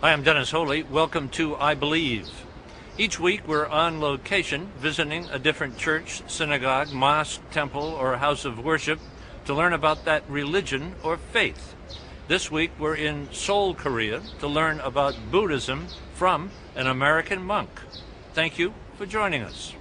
Hi, I'm Dennis Holy. Welcome to I Believe. Each week we're on location visiting a different church, synagogue, mosque, temple, or house of worship to learn about that religion or faith. This week we're in Seoul, Korea to learn about Buddhism from an American monk. Thank you for joining us.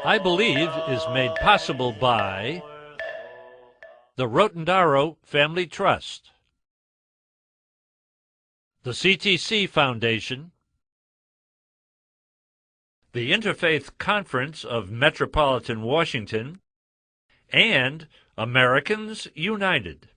I Believe is made possible by the Rotendaro Family Trust, the CTC Foundation, the Interfaith Conference of Metropolitan Washington, and Americans United.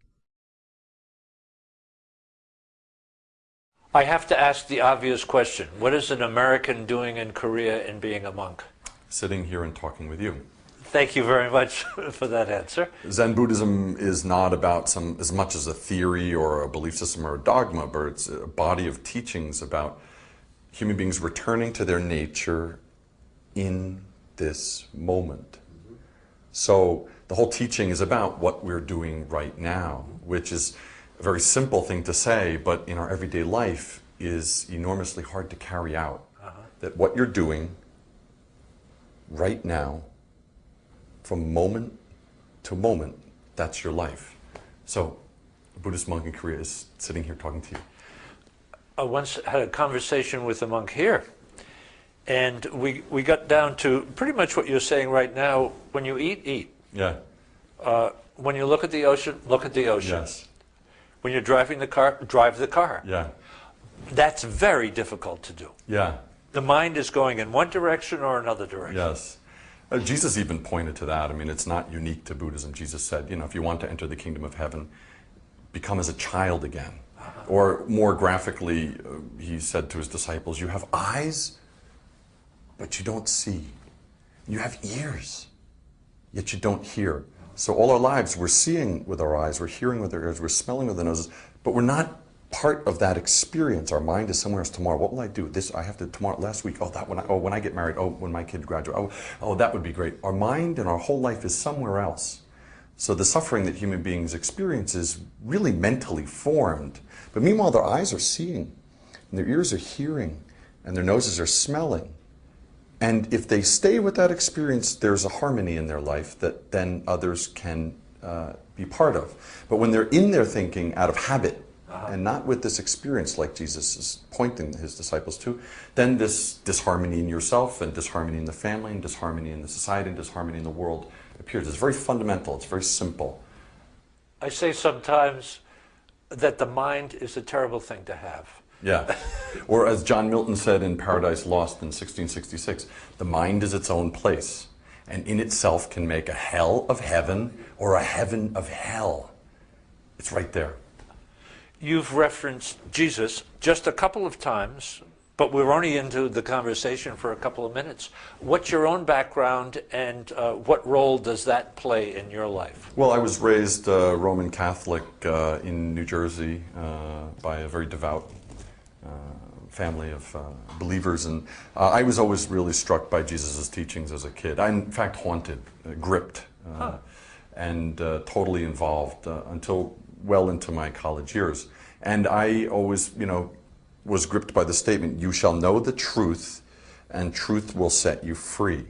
I have to ask the obvious question. What is an American doing in Korea and being a monk? Sitting here and talking with you. Thank you very much for that answer. Zen Buddhism is not about as much as a theory or a belief system or a dogma, but it's a body of teachings about human beings returning to their nature in this moment. So the whole teaching is about what we're doing right now, which is a very simple thing to say, but in our everyday life is enormously hard to carry out. That what you're doing right now, from moment to moment, that's your life. So a Buddhist monk in Korea is sitting here talking to you. I once had a conversation with a monk here, and we got down to pretty much what you're saying right now. When you eat, eat. Yeah. When you look at the ocean, look at the ocean. Yes. When you're driving the car, drive the car. Yeah. That's very difficult to do. Yeah. The mind is going in one direction or another direction. Yes. Jesus even pointed to that. I mean, it's not unique to Buddhism. Jesus said, you know, if you want to enter the kingdom of heaven, become as a child again. Or more graphically, he said to his disciples, you have eyes, but you don't see. You have ears, yet you don't hear. So all our lives, we're seeing with our eyes, we're hearing with our ears, we're smelling with our noses, but we're not part of that experience. Our mind is somewhere else. Tomorrow, what will I do? This, I have to, tomorrow, last week, when I get married, when my kid graduates, that would be great. Our mind and our whole life is somewhere else. So the suffering that human beings experience is really mentally formed. But meanwhile, their eyes are seeing, and their ears are hearing, and their noses are smelling. And if they stay with that experience, there's a harmony in their life that then others can be part of. But when they're in their thinking out of habit, and not with this experience like Jesus is pointing his disciples to, then this disharmony in yourself and disharmony in the family and disharmony in the society and disharmony in the world appears. It's very fundamental, it's very simple. I say sometimes that the mind is a terrible thing to have. Yeah. Or as John Milton said in Paradise Lost in 1666, the mind is its own place and in itself can make a hell of heaven or a heaven of hell. It's right there. You've referenced Jesus just a couple of times, but we're only into the conversation for a couple of minutes. What's your own background, and what role does that play in your life? Well, I was raised Roman Catholic in New Jersey by a very devout family of believers, and I was always really struck by Jesus' teachings as a kid. I, in fact, haunted, gripped, and totally involved until well into my college years. And I always, was gripped by the statement, you shall know the truth, and truth will set you free.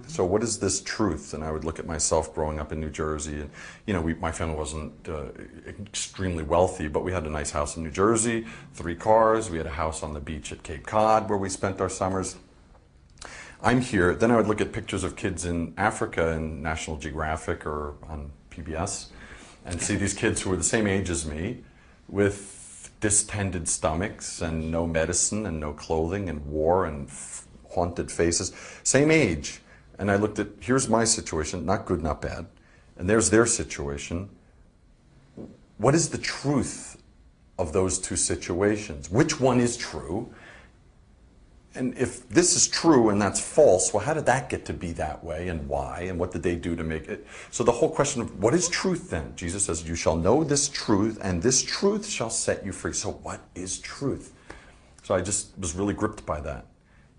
So what is this truth? And I would look at myself growing up in New Jersey, and my family wasn't extremely wealthy, but we had a nice house in New Jersey, 3 cars, we had a house on the beach at Cape Cod where we spent our summers. I'm here, then I would look at pictures of kids in Africa in National Geographic or on PBS, and see these kids who were the same age as me with distended stomachs and no medicine and no clothing and war and haunted faces, same age. And I looked at, here's my situation, not good, not bad, and there's their situation. What is the truth of those two situations? Which one is true? And if this is true and that's false, well, how did that get to be that way, and why, and what did they do to make it? So the whole question of what is truth then? Jesus says, you shall know this truth, and this truth shall set you free. So what is truth? So I just was really gripped by that.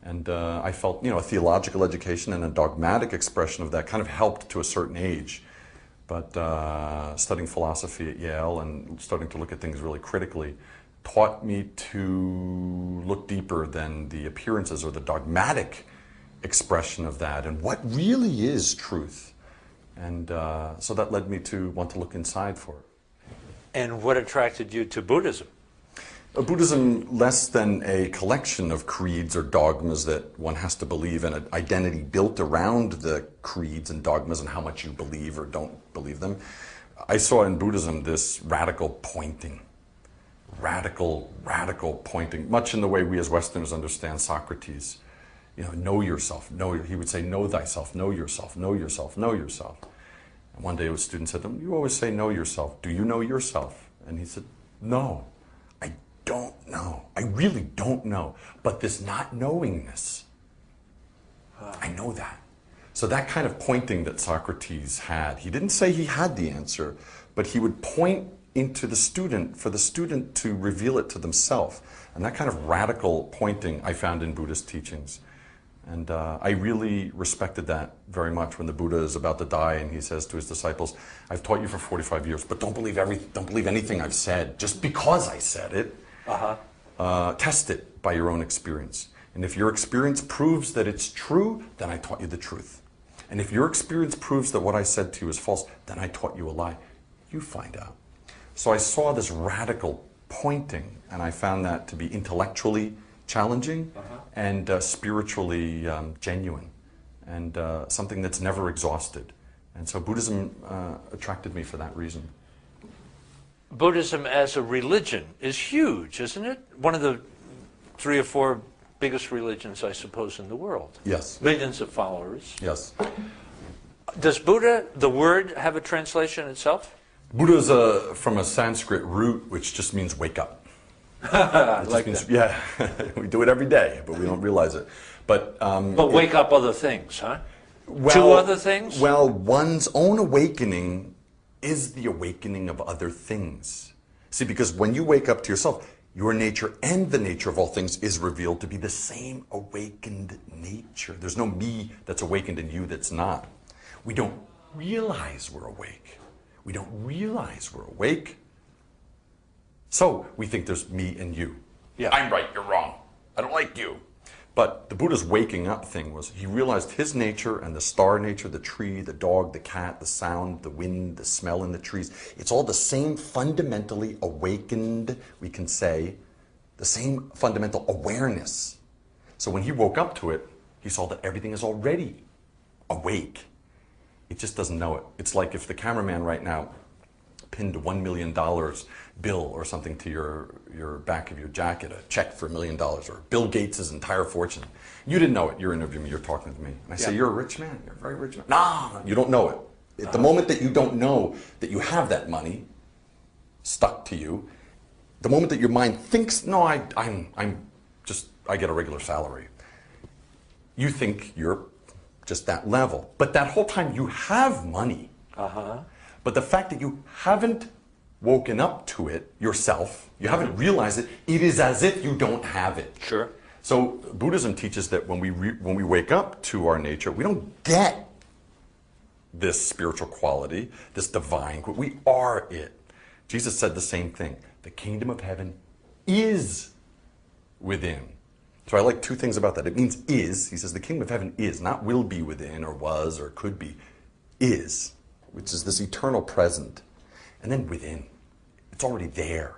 And I felt, a theological education and a dogmatic expression of that kind of helped to a certain age. But studying philosophy at Yale and starting to look at things really critically taught me to look deeper than the appearances or the dogmatic expression of that, and what really is truth. And so that led me to want to look inside for it. And what attracted you to Buddhism? Buddhism, less than a collection of creeds or dogmas that one has to believe in, an identity built around the creeds and dogmas and how much you believe or don't believe them. I saw in Buddhism this radical pointing. Radical pointing, much in the way we as Westerners understand Socrates. Know yourself. He would say, know thyself, know yourself, know yourself, know yourself. And one day a student said to him, you always say know yourself. Do you know yourself? And he said, no, I don't know. I really don't know. But this not knowingness, I know that. So that kind of pointing that Socrates had, he didn't say he had the answer, but he would point into the student, for the student to reveal it to themselves. And that kind of radical pointing I found in Buddhist teachings. And I really respected that very much when the Buddha is about to die and he says to his disciples, I've taught you for 45 years, but don't believe anything I've said just because I said it. Test it by your own experience. And if your experience proves that it's true, then I taught you the truth. And if your experience proves that what I said to you is false, then I taught you a lie. You find out. So I saw this radical pointing, and I found that to be intellectually challenging and spiritually genuine, and something that's never exhausted. And so Buddhism attracted me for that reason. Buddhism as a religion is huge, isn't it? One of the 3 or 4 biggest religions, I suppose, in the world. Yes. Millions of followers. Yes. Does Buddha, the word, have a translation itself? Buddha is from a Sanskrit root, which just means wake up. Yeah, we do it every day, but we don't realize it. But wake up other things, huh? Well, 2 other things? Well, one's own awakening is the awakening of other things. See, because when you wake up to yourself, your nature and the nature of all things is revealed to be the same awakened nature. There's no me that's awakened and you that's not. We don't realize we're awake. We don't realize we're awake. So we think there's me and you. Yeah. I'm right, you're wrong. I don't like you. But the Buddha's waking up thing was he realized his nature and the star nature, the tree, the dog, the cat, the sound, the wind, the smell in the trees. It's all the same fundamentally awakened, we can say, the same fundamental awareness. So when he woke up to it, he saw that everything is already awake. It just doesn't know it. It's like if the cameraman right now pinned a $1 million bill or something to your back of your jacket, a check for $1 million, or Bill Gates' entire fortune. You didn't know it. You're interviewing me. You're talking to me. And I say, you're a rich man. You're a very rich man. No, you don't know it. At the moment that you don't know that you have that money stuck to you, the moment that your mind thinks, no, I get a regular salary. You think you're just that level. But that whole time you have money. But the fact that you haven't woken up to it yourself, you haven't realized it, it is as if you don't have it. Sure. So Buddhism teaches that when we wake up to our nature, we don't get this spiritual quality, this divine quality. We are it. Jesus said the same thing. The kingdom of heaven is within. So I like 2 things about that. It means is. He says the kingdom of heaven is, not will be within or was or could be, is, which is this eternal present. And then within. It's already there.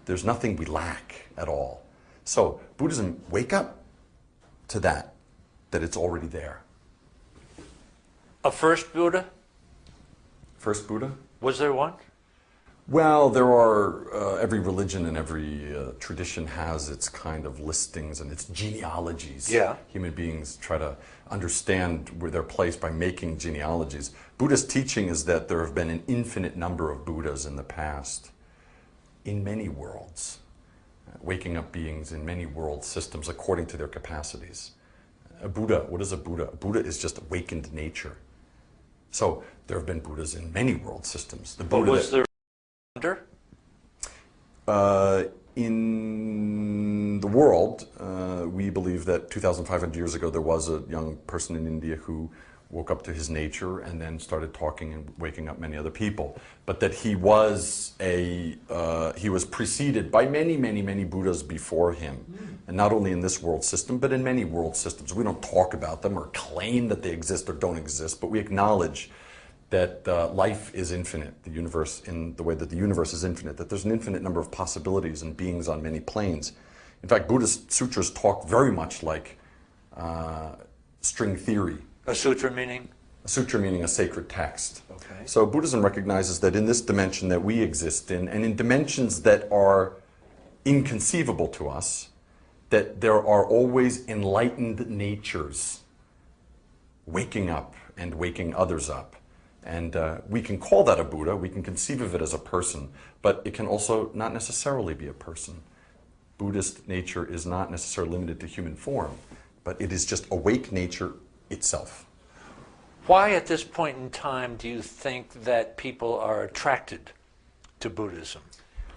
There's nothing we lack at all. So Buddhism, wake up to that it's already there. A first Buddha? First Buddha? Was there one? Well, there are, every religion and every tradition has its kind of listings and its genealogies. Yeah. Human beings try to understand where they're placed by making genealogies. Buddhist teaching is that there have been an infinite number of Buddhas in the past, in many worlds. waking up beings in many world systems according to their capacities. A Buddha, what is a Buddha? A Buddha is just awakened nature. So there have been Buddhas in many world systems. The Buddha was there under? In the world, we believe that 2,500 years ago there was a young person in India who woke up to his nature and then started talking and waking up many other people. But that he was preceded by many, many, many Buddhas before him. And not only in this world system, but in many world systems. We don't talk about them or claim that they exist or don't exist, but we acknowledge that life is infinite, the universe, in the way that the universe is infinite, that there's an infinite number of possibilities and beings on many planes. In fact, Buddhist sutras talk very much like string theory. A sutra meaning? A sutra meaning a sacred text. Okay. So Buddhism recognizes that in this dimension that we exist in, and in dimensions that are inconceivable to us, that there are always enlightened natures waking up and waking others up. And we can call that a Buddha, we can conceive of it as a person, but it can also not necessarily be a person. Buddhist nature is not necessarily limited to human form, but it is just awake nature itself. Why at this point in time do you think that people are attracted to Buddhism?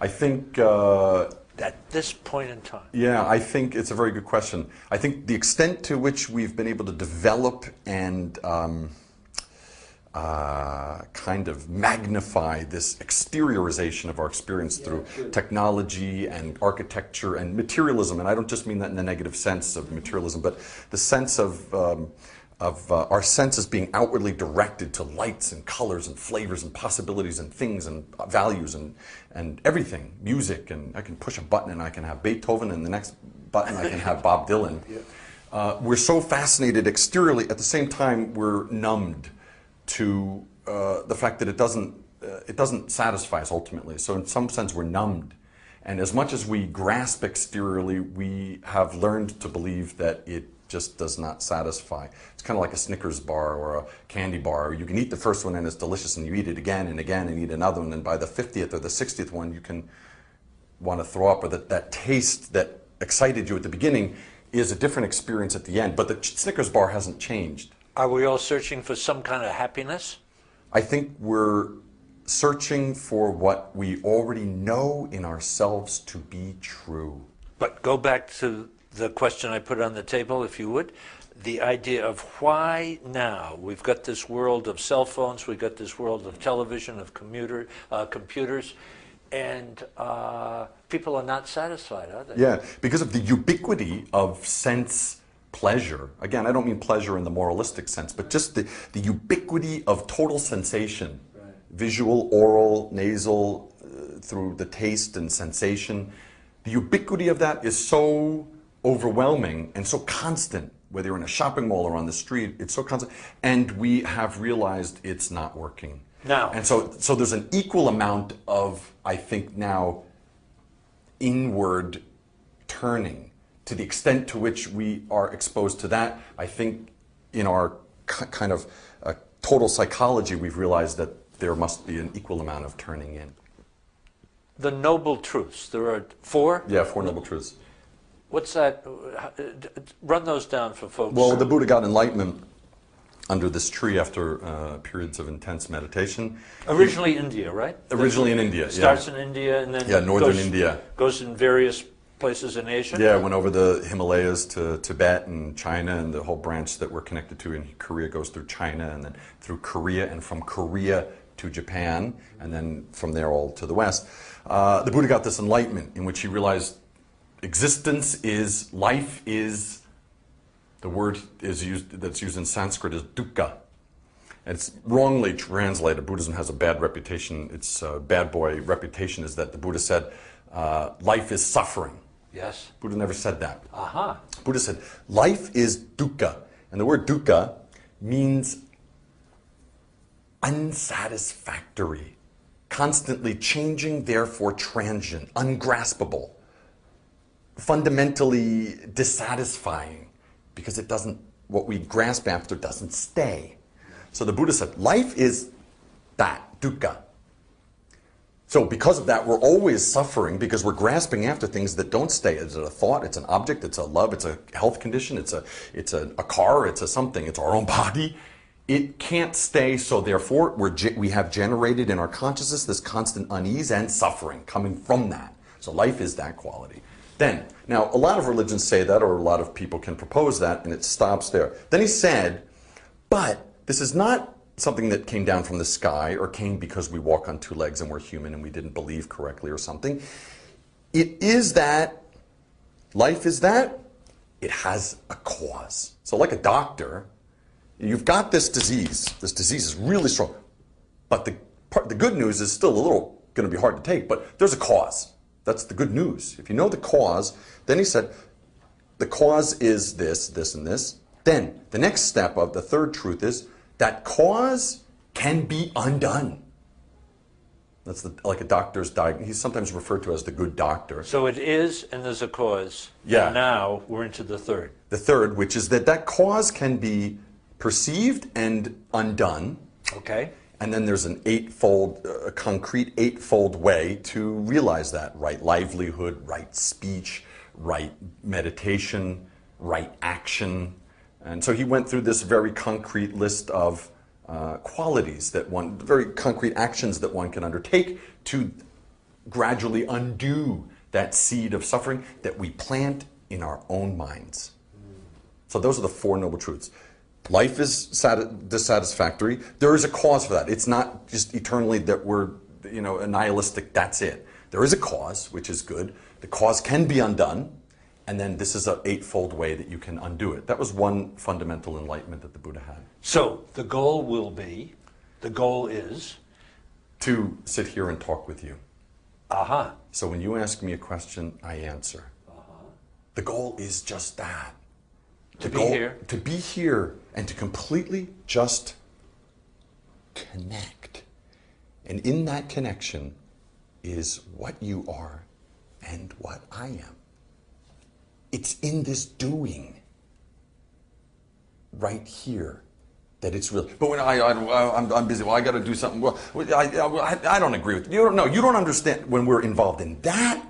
I think... at this point in time? Yeah, I think it's a very good question. I think the extent to which we've been able to develop and kind of magnify this exteriorization of our experience through technology and architecture and materialism, and I don't just mean that in the negative sense of materialism, but the sense of our senses being outwardly directed to lights and colors and flavors and possibilities and things and values and everything, music, and I can push a button and I can have Beethoven, and the next button I can have Bob Dylan. We're so fascinated exteriorly, at the same time we're numbed to the fact that it doesn't satisfy us ultimately. So in some sense we're numbed. And as much as we grasp exteriorly, we have learned to believe that it just does not satisfy. It's kind of like a Snickers bar or a candy bar. You can eat the first one and it's delicious, and you eat it again and again and eat another one, and by the 50th or the 60th one you can want to throw up, or that taste that excited you at the beginning is a different experience at the end. But the Snickers bar hasn't changed. Are we all searching for some kind of happiness? I think we're searching for what we already know in ourselves to be true. But go back to the question I put on the table, if you would. The idea of why now? We've got this world of cell phones, we've got this world of television, of computers, and people are not satisfied, are they? Yeah, because of the ubiquity of sense pleasure. Again, I don't mean pleasure in the moralistic sense, but just the ubiquity of total sensation. Right. Visual, oral, nasal, through the taste and sensation. The ubiquity of that is so overwhelming and so constant, whether you're in a shopping mall or on the street, it's so constant, and we have realized it's not working. Now. And so there's an equal amount of, I think now, inward turning. To the extent to which we are exposed to that, I think in our kind of total psychology, we've realized that there must be an equal amount of turning in. The Noble Truths, there are 4? Yeah, 4 Noble Truths. What's that? Run those down for folks. Well, the Buddha got enlightenment under this tree after periods of intense meditation. Originally India, right? Originally in India, Starts in India and then northern India. Goes in various places in Asia? Yeah, went over the Himalayas to Tibet and China, and the whole branch that we're connected to in Korea goes through China, and then through Korea, and from Korea to Japan, and then from there all to the West. The Buddha got this enlightenment in which he realized existence is, life is, the word is used, that's used in Sanskrit is dukkha. And it's wrongly translated. Buddhism has a bad reputation. Its bad boy reputation is that the Buddha said, life is suffering. Yes. Buddha never said that. Aha. Buddha said, life is dukkha. And the word dukkha means unsatisfactory, constantly changing, therefore transient, ungraspable, fundamentally dissatisfying, because it doesn't, what we grasp after doesn't stay. So the Buddha said, life is that, dukkha. So because of that, we're always suffering because we're grasping after things that don't stay. Is it a thought? It's an object. It's a love. It's a health condition. It's a car. It's a something. It's our own body. It can't stay. So therefore, we have generated in our consciousness this constant unease and suffering coming from that. So life is that quality. Then, now a lot of religions say that, or a lot of people can propose that, and it stops there. Then he said, but this is not something that came down from the sky or came because we walk on two legs and we're human and we didn't believe correctly or something. It is that, life is that, it has a cause. So like a doctor, you've got this disease. This disease is really strong. But the good news is still a little going to be hard to take, but there's a cause. That's the good news. If you know the cause, then he said, the cause is this, this, and this. Then the next step of the third truth is that cause can be undone. That's like a doctor's diagnosis. He's sometimes referred to as the good doctor. So it is, and there's a cause. Yeah. And now we're into the third. The third, which is that cause can be perceived and undone. Okay. And then there's an a concrete eightfold way to realize that. Right livelihood, right speech, right meditation, right action. And so he went through this very concrete list of qualities that very concrete actions that one can undertake to gradually undo that seed of suffering that we plant in our own minds. So those are the Four Noble Truths. Life is dissatisfactory. There is a cause for that. It's not just eternally that we're, a nihilistic, that's it. There is a cause, which is good. The cause can be undone. And then this is an eightfold way that you can undo it. That was one fundamental enlightenment that the Buddha had. So the goal is? To sit here and talk with you. Aha. So when you ask me a question, I answer. The goal is just that. To be here. To be here and to completely just connect. And in that connection is what you are and what I am. It's in this doing right here that it's real. But when I'm busy, well, I got to do something. Well, I don't agree with you. You don't understand when we're involved in that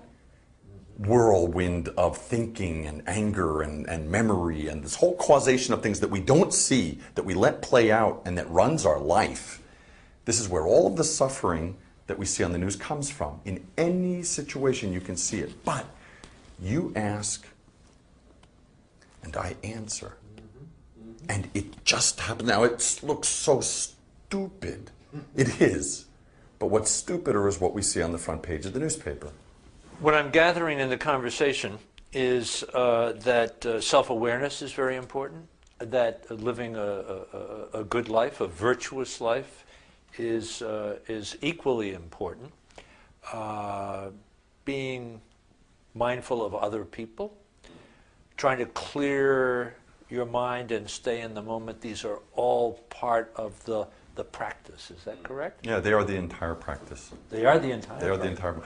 whirlwind of thinking and anger and memory and this whole causation of things that we don't see, that we let play out and that runs our life. This is where all of the suffering that we see on the news comes from. In any situation you can see it. But you ask and I answer. And it just happened. Now it looks so stupid. It is. But what's stupider is what we see on the front page of the newspaper. What I'm gathering in the conversation is that self-awareness is very important, that living a good life, a virtuous life, is equally important. Being mindful of other people, trying to clear your mind and stay in the moment, these are all part of the practice. Is that correct? Yeah, they are the entire practice. They are the entire They are the practice.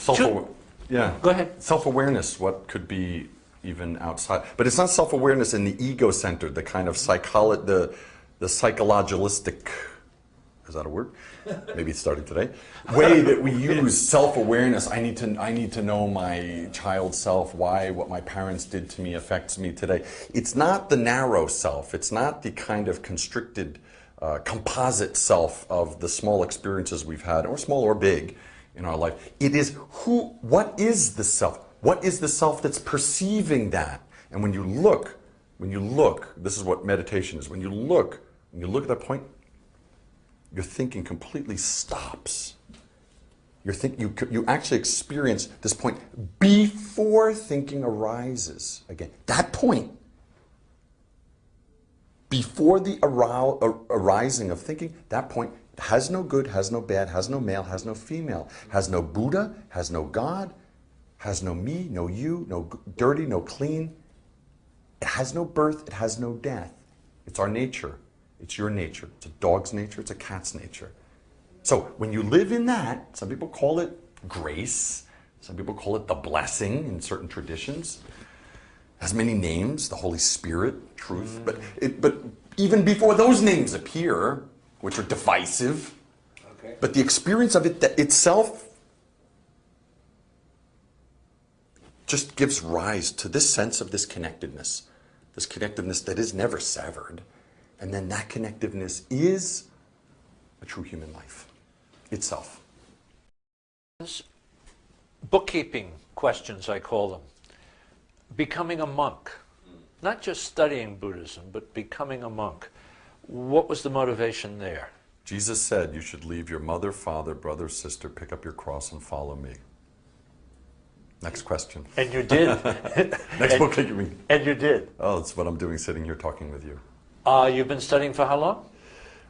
entire... Yeah. Go ahead. Self-awareness, what could be even outside. But it's not self-awareness in the ego-centered, the kind of the psychologilistic, is that a word? Maybe it's starting today. Way that we use self-awareness. I need to know my child self, why what my parents did to me affects me today. It's not the narrow self. It's not the kind of constricted composite self of the small experiences we've had, or small or big, in our life. It is what is the self? What is the self that's perceiving that? And when you look, this is what meditation is. When you look at that point, your thinking completely stops. You actually experience this point before thinking arises. Again, that point, before the arising of thinking, that point has no good, has no bad, has no male, has no female, has no Buddha, has no God, has no me, no you, no dirty, no clean. It has no birth, it has no death. It's our nature. It's your nature. It's a dog's nature, it's a cat's nature. So when you live in that, some people call it grace, some people call it the blessing in certain traditions. It has many names, the Holy Spirit, truth, but even before those names appear, which are divisive, Okay. But the experience of it itself just gives rise to this sense of this connectedness that is never severed. And then that connectiveness is a true human life itself. Bookkeeping questions, I call them. Becoming a monk, not just studying Buddhism, but becoming a monk. What was the motivation there? Jesus said you should leave your mother, father, brother, sister, pick up your cross and follow me. Next question. And you did. Next bookkeeping. And you did. Oh, that's what I'm doing sitting here talking with you. You've been studying for how long?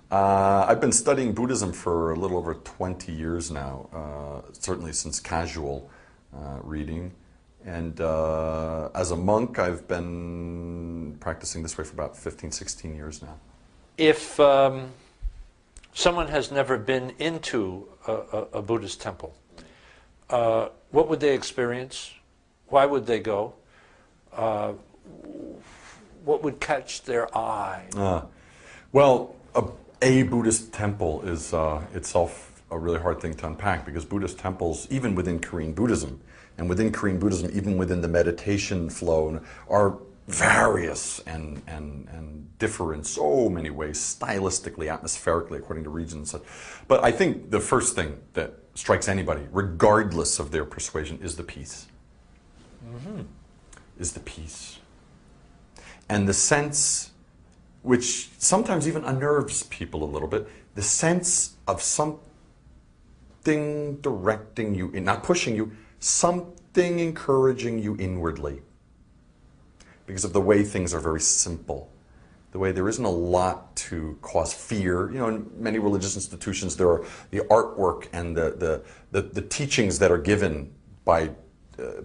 I've been studying Buddhism for a little over 20 years now, certainly since casual reading. And as a monk, I've been practicing this way for about 15, 16 years now. If someone has never been into a Buddhist temple, what would they experience? Why would they go? What would catch their eye? Well, a Buddhist temple is itself a really hard thing to unpack, because Buddhist temples, even within Korean Buddhism, and within Korean Buddhism, even within the meditation flow, are various and differ in so many ways, stylistically, atmospherically, according to regions. But I think the first thing that strikes anybody, regardless of their persuasion, is the peace. Is the peace. And the sense, which sometimes even unnerves people a little bit, the sense of something directing you, not pushing you, something encouraging you inwardly. Because of the way things are very simple. The way there isn't a lot to cause fear. You know, in many religious institutions, there are the artwork and the teachings that are given by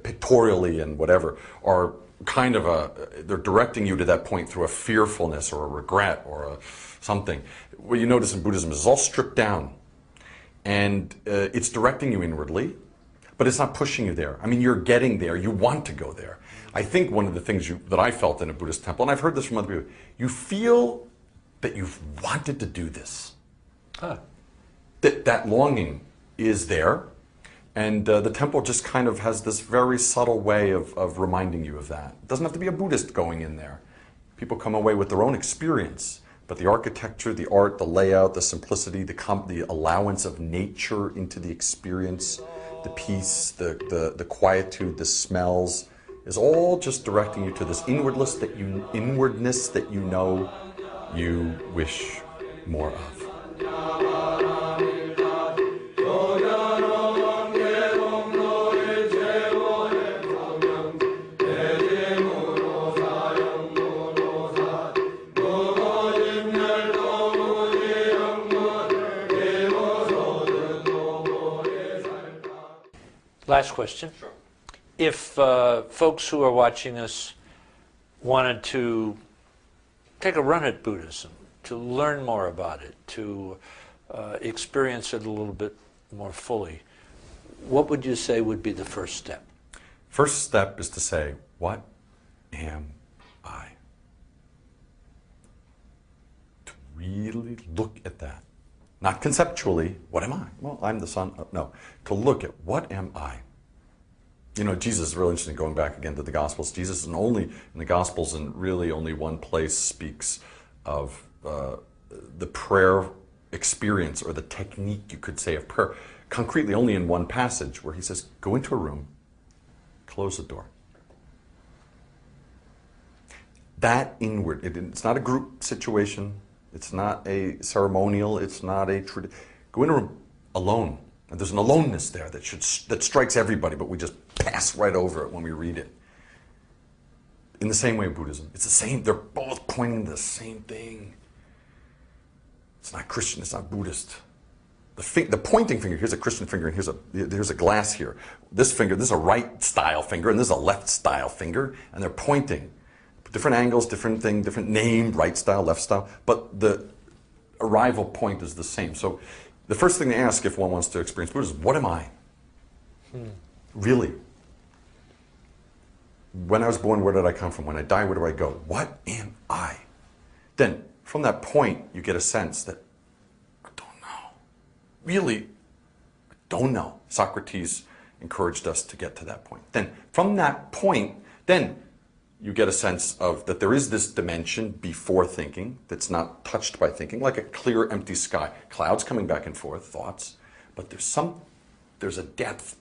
pictorially and whatever are kind of they're directing you to that point through a fearfulness or a regret or something. What you notice in Buddhism is it's all stripped down. And it's directing you inwardly, but it's not pushing you there. I mean, you're getting there. You want to go there. I think one of the things that I felt in a Buddhist temple, and I've heard this from other people, you feel that you've wanted to do this. That longing is there, and the temple just kind of has this very subtle way of reminding you of that. It doesn't have to be a Buddhist going in there. People come away with their own experience, but the architecture, the art, the layout, the simplicity, the allowance of nature into the experience, the peace, the quietude, the smells, is all just directing you to this inwardness that you know you wish more of. Last question. Sure. If folks who are watching us wanted to take a run at Buddhism, to learn more about it, to experience it a little bit more fully, what would you say would be the first step? First step is to say, what am I? To really look at that. Not conceptually, what am I? Well, I'm the son of, no. To look at, what am I? You know, Jesus is really interesting, going back again to the Gospels. Jesus is only, in the Gospels, in really only one place, speaks of the prayer experience, or the technique, you could say, of prayer. Concretely, only in one passage, where he says, go into a room, close the door. That inward, it's not a group situation, it's not a ceremonial, it's not a tradition. Go in a room alone. And there's an aloneness there that strikes everybody, but we just pass right over it when we read it. In the same way of Buddhism, it's the same. They're both pointing to the same thing. It's not Christian. It's not Buddhist. The pointing finger, here's a Christian finger, and here's a glass here. This finger, this is a right style finger, and this is a left style finger, and they're pointing. Different angles, different thing, different name, right style, left style, but the arrival point is the same. So the first thing to ask if one wants to experience Buddhism is, what am I? Really? When I was born, where did I come from? When I die, where do I go? What am I? Then, from that point, you get a sense that, I don't know. really don't know. Socrates encouraged us to get to that point. Then from that point, then you get a sense of that there is this dimension before thinking that's not touched by thinking, like a clear empty sky. Clouds coming back and forth, thoughts, but there's a depth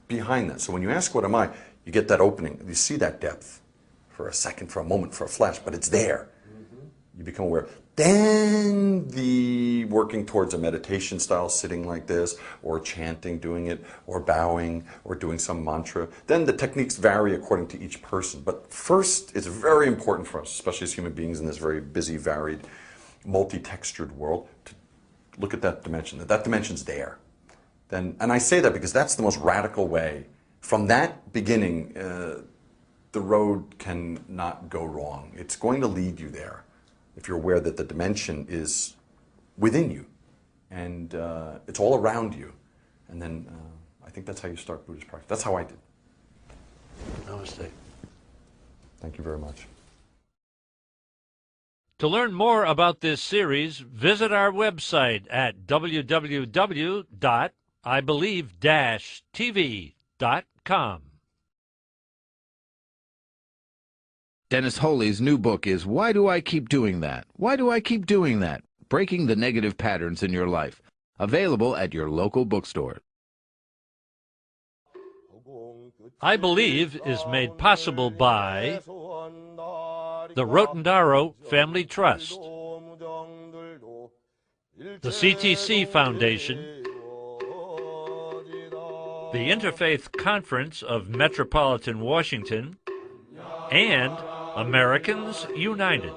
behind that. So when you ask what am I, you get that opening. You see that depth for a second, for a moment, for a flash, but it's there. You become aware. Then the working towards a meditation style, sitting like this, or chanting, doing it, or bowing, or doing some mantra. Then the techniques vary according to each person. But first, it's very important for us, especially as human beings in this very busy, varied, multi-textured world, to look at that dimension. That dimension's there. And I say that because that's the most radical way. From that beginning, the road can not go wrong. It's going to lead you there if you're aware that the dimension is within you and it's all around you. And then I think that's how you start Buddhist practice. That's how I did. Namaste. Thank you very much. To learn more about this series, visit our website at www.ibelieve-tv.com. Dennis Holy's new book is Why Do I Keep Doing That? Why Do I Keep Doing That? Breaking the Negative Patterns in Your Life. Available at your local bookstore. I Believe is made possible by the Rotendaro Family Trust, the CTC Foundation, the Interfaith Conference of Metropolitan Washington, and Americans United.